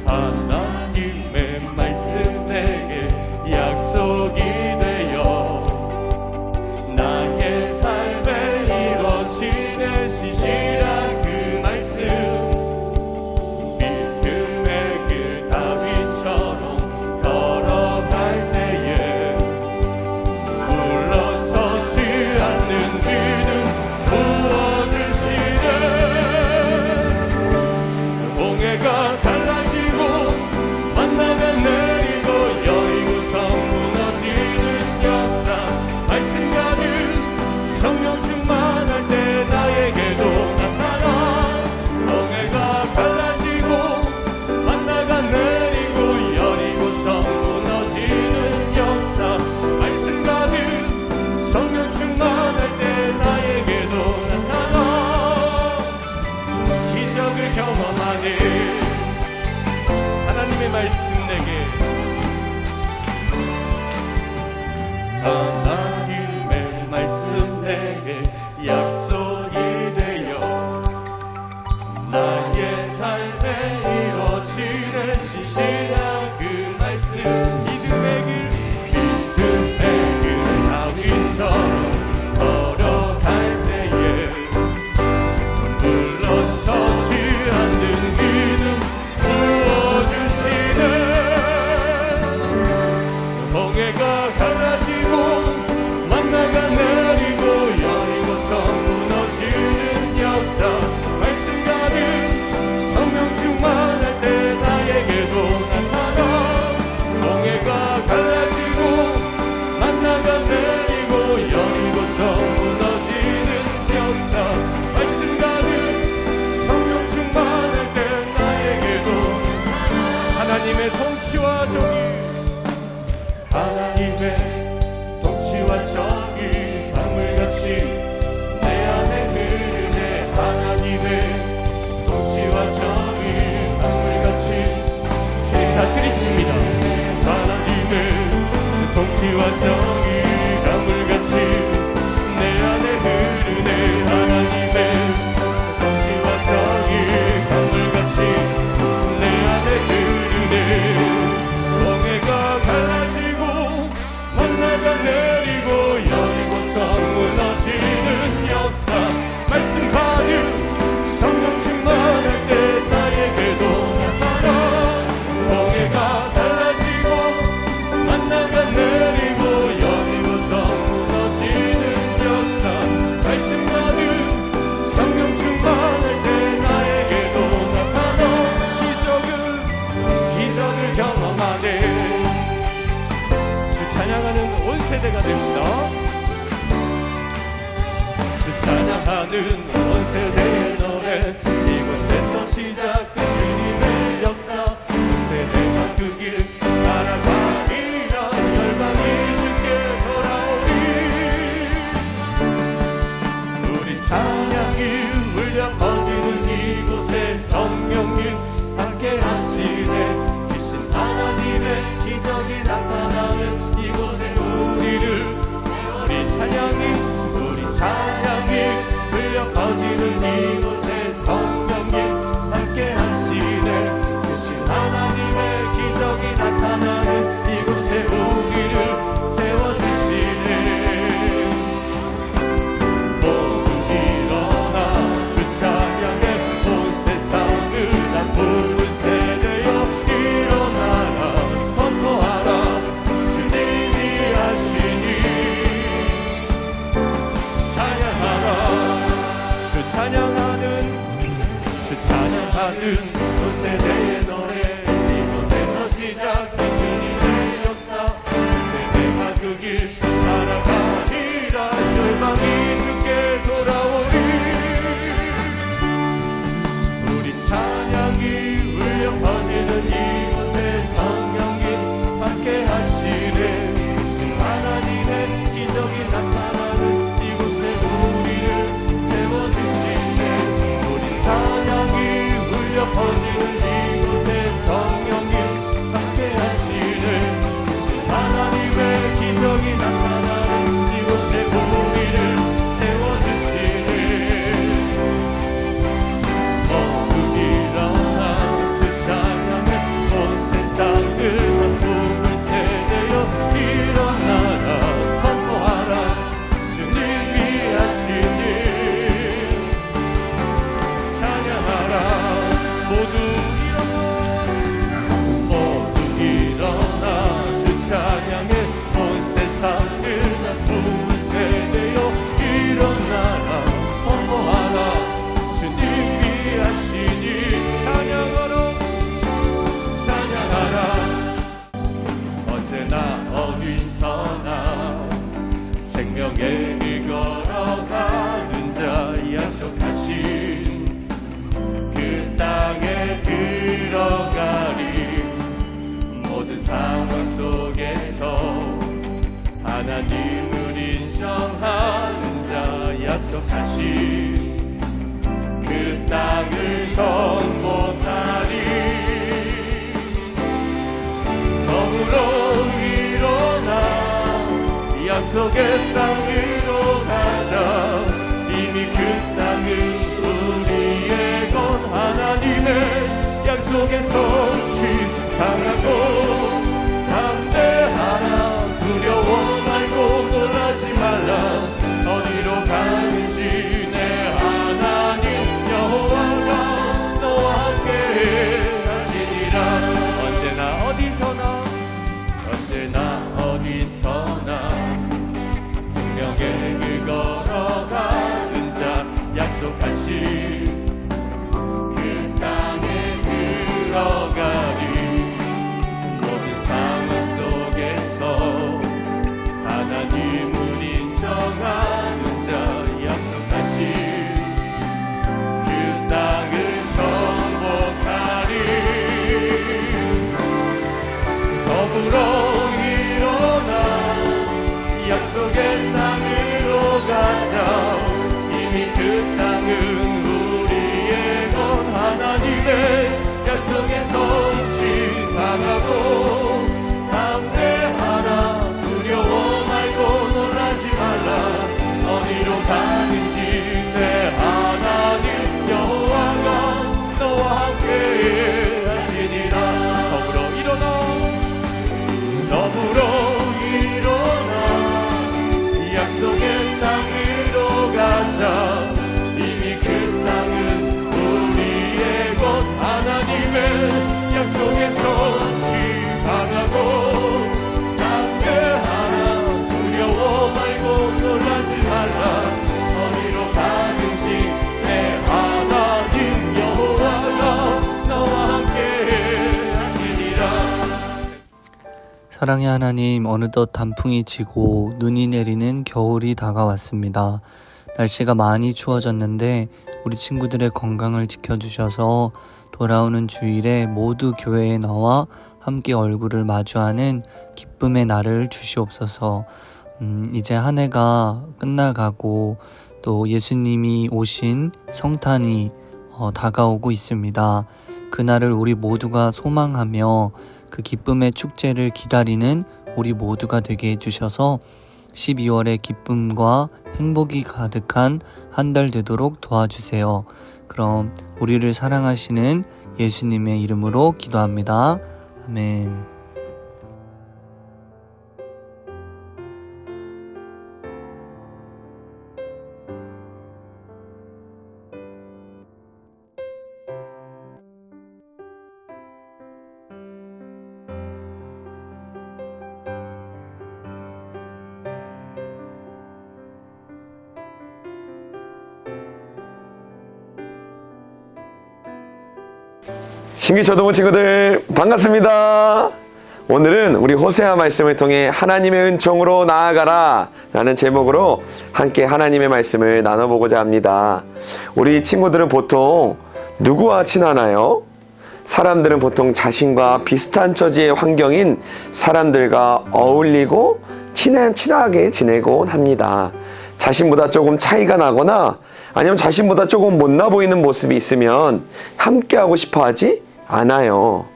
하나님의 말씀 내게 약속이 되어 나의 삶에 이루어지는 신실한 그 말씀, 믿음의 그 다윗처럼 걸어갈 때에 물러서지 않는 믿음 부어주시네. 홍해가 갈라지고 만나가 내리고 여리고성 무너지는 역사, 말씀 가득 성령 충만할 때 나에게도 나타나. 홍해가 갈라지고 만나가 내리고 여리고성 무너지는 역사, 말씀 가득 성령 충만할 때 나에게도 나타나. 기적을 경험하네. 하나님의 말씀 내게, 하나님의 말씀 내게 약속이 되어 나의 삶에 이루어지는 신실한 그 말씀, 믿음의 길 다윗처럼 걸어갈 때에 물러서지 않는 믿음 부어주시네. 홍해가 갈라지고 만나가 내리고 여리고성 무너지는 역사, 말씀 가득 성령 충만할 때 나에게도 나타나. 홍해가 갈라지고 만나가 내리고 여리고성 무너지는 역사, 말씀 가득 성령 충만할 때 나에게도 나타나. 하나님의 통치와 정의, 하나님의 통치와 정의 강물같이 내 안에 흐르네. 하나님의 통치와 정의 강물같이 주님 다스리십니다. 하나님의 통치와 정의 강물같이 내 안에 흐르네. 하나님의 통치와 정의 강물같이 내 안에 흐르네. 홍해가 갈라지고 만나가 내리고 여리고성 무너지는 역사, 말씀 가득 성령 충만할 때 나에게도 나타나. 홍해가 갈라지고 만나가 내리고 여리고성 무너지는 역사, 말씀 가득 성령 충만할 때 나에게도 나타나. 기적을 경험하네. 주 찬양하는 온 세대가 됩시다. 주 찬양하는 온 세대의 노래, 이곳에서 시작된 주님의 역사, 온 세대가 그 길 따라가리라. 열방이 주께 돌아오리. 우리 찬양이 울려 퍼지는 이곳에 성령님 함께 하시네. 주신 하나님의 기적이 나타나는 이곳에 우리 찬양이 울려 퍼지는 이곳에 성령님 함께 하시네. 주신 하나님의 기적이 나타나는 이곳에 우리를 세워주시네. 모두 일어나 주 찬양해. 온 세상을 난 부른 세대여 일어나라. 선포하라. 주님이 하시니 찬양하라. 주 찬양하는 온 세대의 노래, 이곳에서 시작된 주님의 역사, 온 세대가 그 길 따라가리라. 열방이 주께 돌아오리. 우리 찬양이 울려 퍼지는 이곳에 성령님 함께 하시네. 주신 하나님의 기적이 나타나는 이곳에 우리를 세워주시네. 우리 찬양이 울려 퍼지는 약속하신 그 땅을 정복하리. 더불어 일어나 약속의 땅으로 가자. 이미 그 땅은 우리의 것. 하나님의 약속의 성취 당하고 담대하라. 두려워 말고 놀라지 말라. 어디로 가는지 내 하나님 여호와가 너와 함께 하시니라. 언제나 어디서나 생명의 길 걸어가는 자. 약속하신 그 땅에 들어가리. 모든 상황 속에서 하나님을 인정하는 자. 약속하신 그 땅을 정복하리. 더불어 약속의 땅으로 가자. 이미 그 땅은 우리의 것. 하나님의 약속의 성취 당하고 담대하라. 두려워 말고 놀라지 말라. 어디로 가는지 내 하나님 여호와가 너와 함께 하시니라. 더불어 약속의 땅으로 가자. 이미 그 땅은 우리의 것. 하나님의 약속의 성취 당하고 담대하라. 두려워 말고 놀라지 말라. 어디로 가는지 내 하나님 여호와가 너와 함께 하시니라. 사랑의 하나님, 어느덧 단풍이 지고 눈이 내리는 겨울이 다가왔습니다. 날씨가 많이 추워졌는데 우리 친구들의 건강을 지켜주셔서 돌아오는 주일에 모두 교회에 나와 함께 얼굴을 마주하는 기쁨의 날을 주시옵소서. 이제 한 해가 끝나가고 또 예수님이 오신 성탄이 다가오고 있습니다. 그날을 우리 모두가 소망하며 그 기쁨의 축제를 기다리는 우리 모두가 되게 해주셔서 12월의 기쁨과 행복이 가득한 한 달 되도록 도와주세요. 그럼 우리를 사랑하시는 예수님의 이름으로 기도합니다. 아멘. 신기초등부 친구들 반갑습니다. 오늘은 우리 호세아 말씀을 통해 하나님의 은총으로 나아가라 라는 제목으로 함께 하나님의 말씀을 나눠보고자 합니다. 우리 친구들은 보통 누구와 친하나요? 사람들은 보통 자신과 비슷한 처지의 환경인 사람들과 어울리고 친하게 지내곤 합니다. 자신보다 조금 차이가 나거나 아니면 자신보다 조금 못나 보이는 모습이 있으면 함께하고 싶어 하지 않아요.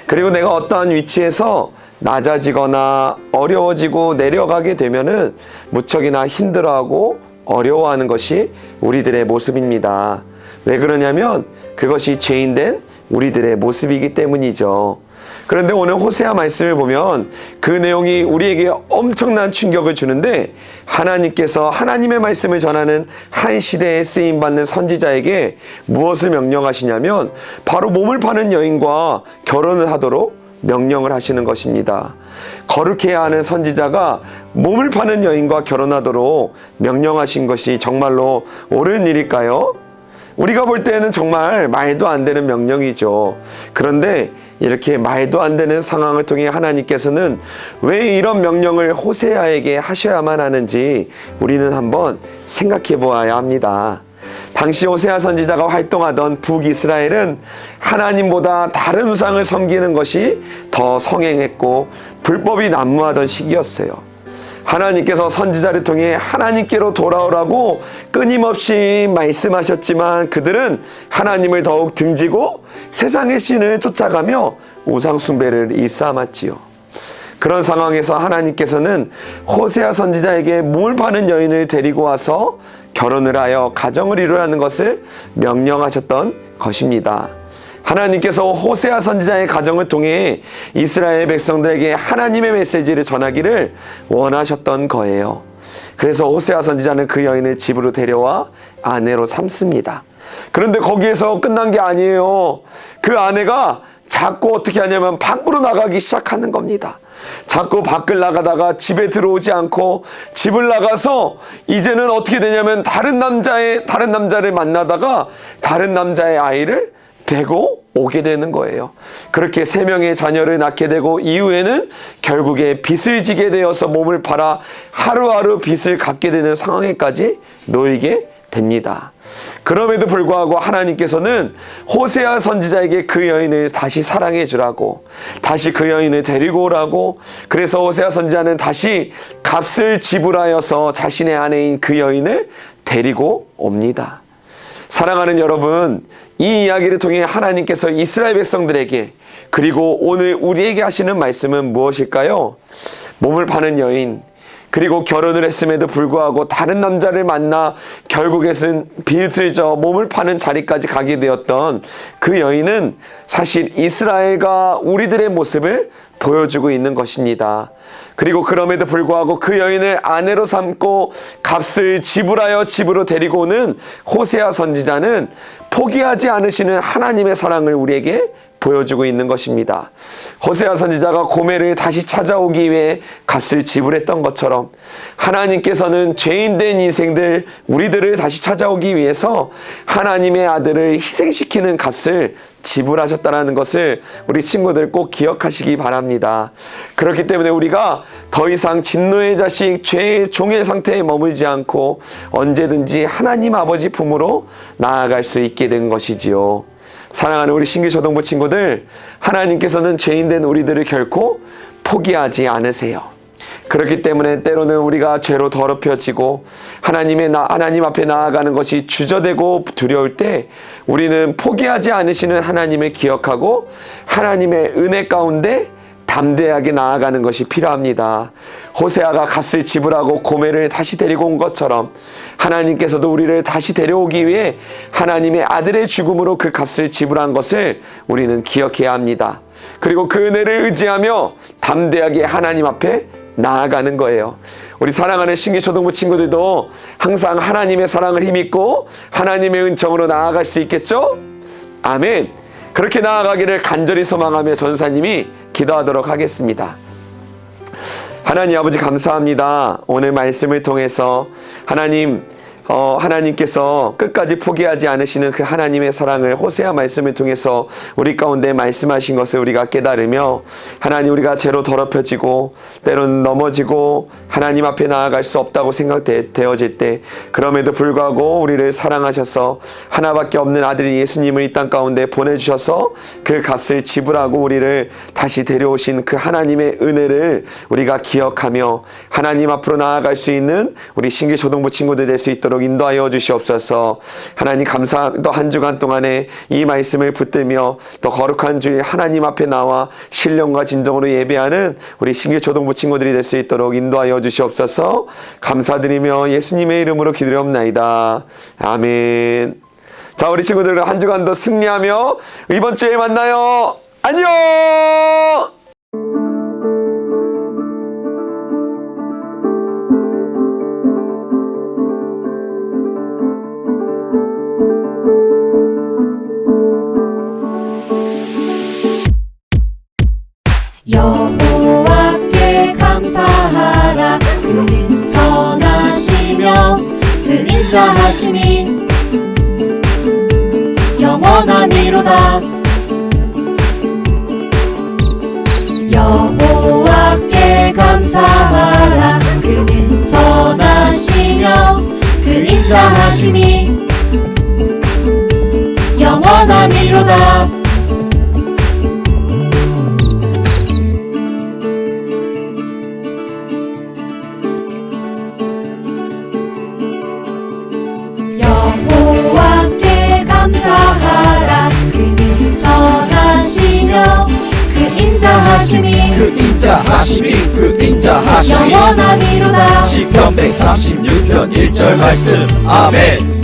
그리고 내가 어떠한 위치에서 낮아지거나 어려워지고 내려가게 되면은 무척이나 힘들어하고 어려워하는 것이 우리들의 모습입니다. 왜 그러냐면 그것이 죄인된 우리들의 모습이기 때문이죠. 그런데 오늘 호세아 말씀을 보면 그 내용이 우리에게 엄청난 충격을 주는데, 하나님께서 하나님의 말씀을 전하는 한 시대에 쓰임받는 선지자에게 무엇을 명령하시냐면 바로 몸을 파는 여인과 결혼을 하도록 명령을 하시는 것입니다. 거룩해야 하는 선지자가 몸을 파는 여인과 결혼하도록 명령하신 것이 정말로 옳은 일일까요? 우리가 볼 때는 정말 말도 안 되는 명령이죠. 그런데 이렇게 말도 안 되는 상황을 통해 하나님께서는 왜 이런 명령을 호세아에게 하셔야만 하는지 우리는 한번 생각해 보아야 합니다. 당시 호세아 선지자가 활동하던 북이스라엘은 하나님보다 다른 우상을 섬기는 것이 더 성행했고 불법이 난무하던 시기였어요. 하나님께서 선지자를 통해 하나님께로 돌아오라고 끊임없이 말씀하셨지만 그들은 하나님을 더욱 등지고 세상의 신을 쫓아가며 우상 숭배를 일삼았지요. 그런 상황에서 하나님께서는 호세아 선지자에게 몸을 파는 여인을 데리고 와서 결혼을 하여 가정을 이루라는 것을 명령하셨던 것입니다. 하나님께서 호세아 선지자의 가정을 통해 이스라엘 백성들에게 하나님의 메시지를 전하기를 원하셨던 거예요. 그래서 호세아 선지자는 그 여인을 집으로 데려와 아내로 삼습니다. 그런데 거기에서 끝난 게 아니에요. 그 아내가 자꾸 어떻게 하냐면 밖으로 나가기 시작하는 겁니다. 자꾸 밖을 나가다가 집에 들어오지 않고 집을 나가서 이제는 어떻게 되냐면 다른 남자를 만나다가 다른 남자의 아이를 베고 오게 되는 거예요. 그렇게 3명의 자녀를 낳게 되고 이후에는 결국에 빚을 지게 되어서 몸을 팔아 하루하루 빚을 갚게 되는 상황에까지 놓이게 됩니다. 그럼에도 불구하고 하나님께서는 호세아 선지자에게 그 여인을 다시 사랑해 주라고, 다시 그 여인을 데리고 오라고, 그래서 호세아 선지자는 다시 값을 지불하여서 자신의 아내인 그 여인을 데리고 옵니다. 사랑하는 여러분, 이 이야기를 통해 하나님께서 이스라엘 백성들에게 그리고 오늘 우리에게 하시는 말씀은 무엇일까요? 몸을 파는 여인, 그리고 결혼을 했음에도 불구하고 다른 남자를 만나 결국에는 빚을 져 몸을 파는 자리까지 가게 되었던 그 여인은 사실 이스라엘과 우리들의 모습을 보여주고 있는 것입니다. 그리고 그럼에도 불구하고 그 여인을 아내로 삼고 값을 지불하여 집으로 데리고 오는 호세아 선지자는 포기하지 않으시는 하나님의 사랑을 우리에게 보여주고 있는 것입니다. 호세아 선지자가 고멜을 다시 찾아오기 위해 값을 지불했던 것처럼 하나님께서는 죄인된 인생들 우리들을 다시 찾아오기 위해서 하나님의 아들을 희생시키는 값을 지불하셨다는 것을 우리 친구들 꼭 기억하시기 바랍니다. 그렇기 때문에 우리가 더 이상 진노의 자식, 죄의 종의 상태에 머물지 않고 언제든지 하나님 아버지 품으로 나아갈 수 있게 된 것이지요. 사랑하는 우리 신규초등부 친구들, 하나님께서는 죄인된 우리들을 결코 포기하지 않으세요. 그렇기 때문에 때로는 우리가 죄로 더럽혀지고 하나님 앞에 나아가는 것이 주저되고 두려울 때 우리는 포기하지 않으시는 하나님을 기억하고 하나님의 은혜 가운데 담대하게 나아가는 것이 필요합니다. 호세아가 값을 지불하고 고멜을 다시 데리고 온 것처럼 하나님께서도 우리를 다시 데려오기 위해 하나님의 아들의 죽음으로 그 값을 지불한 것을 우리는 기억해야 합니다. 그리고 그 은혜를 의지하며 담대하게 하나님 앞에 나아가는 거예요. 우리 사랑하는 신기초등부 친구들도 항상 하나님의 사랑을 힘입고 하나님의 은총으로 나아갈 수 있겠죠? 아멘. 그렇게 나아가기를 간절히 소망하며 전사님이 기도하도록 하겠습니다. 하나님 아버지 감사합니다. 오늘 말씀을 통해서 하나님께서 끝까지 포기하지 않으시는 그 하나님의 사랑을 호세아 말씀을 통해서 우리 가운데 말씀하신 것을 우리가 깨달으며 하나님 우리가 죄로 더럽혀지고 때로는 넘어지고 하나님 앞에 나아갈 수 없다고 생각되어질 때 그럼에도 불구하고 우리를 사랑하셔서 하나밖에 없는 아들인 예수님을 이 땅 가운데 보내주셔서 그 값을 지불하고 우리를 다시 데려오신 그 하나님의 은혜를 우리가 기억하며 하나님 앞으로 나아갈 수 있는 우리 신규초등부 친구들 될 수 있도록 인도하여 주시옵소서. 하나님 또 한 주간 동안에 이 말씀을 붙들며 또 거룩한 주일 하나님 앞에 나와 신령과 진정으로 예배하는 우리 신규초등부 친구들이 될 수 있도록 인도하여 주시옵소서. 감사드리며 예수님의 이름으로 기도하옵나이다. 아멘. 자, 우리 친구들 한 주간도 승리하며 이번 주에 만나요. 안녕. 여호와께 감사하라. 그는 선하시며 그 인자하심이 영원하미로다. 여호와께 감사하라. 그는 선하시며 그 인자하심이 영원하미로다. 감사하라. 그는 선하시며 그 인자하심이 그 인자하심이 영원하미로다. 시편 136편 1절 말씀 아멘.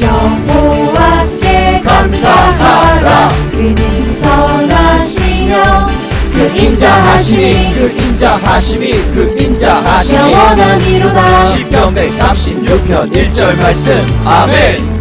여호와께 감사하라. 그는 선하시며 그 인자하심이 영원하미로다. 시편 136편 1절 말씀 아멘.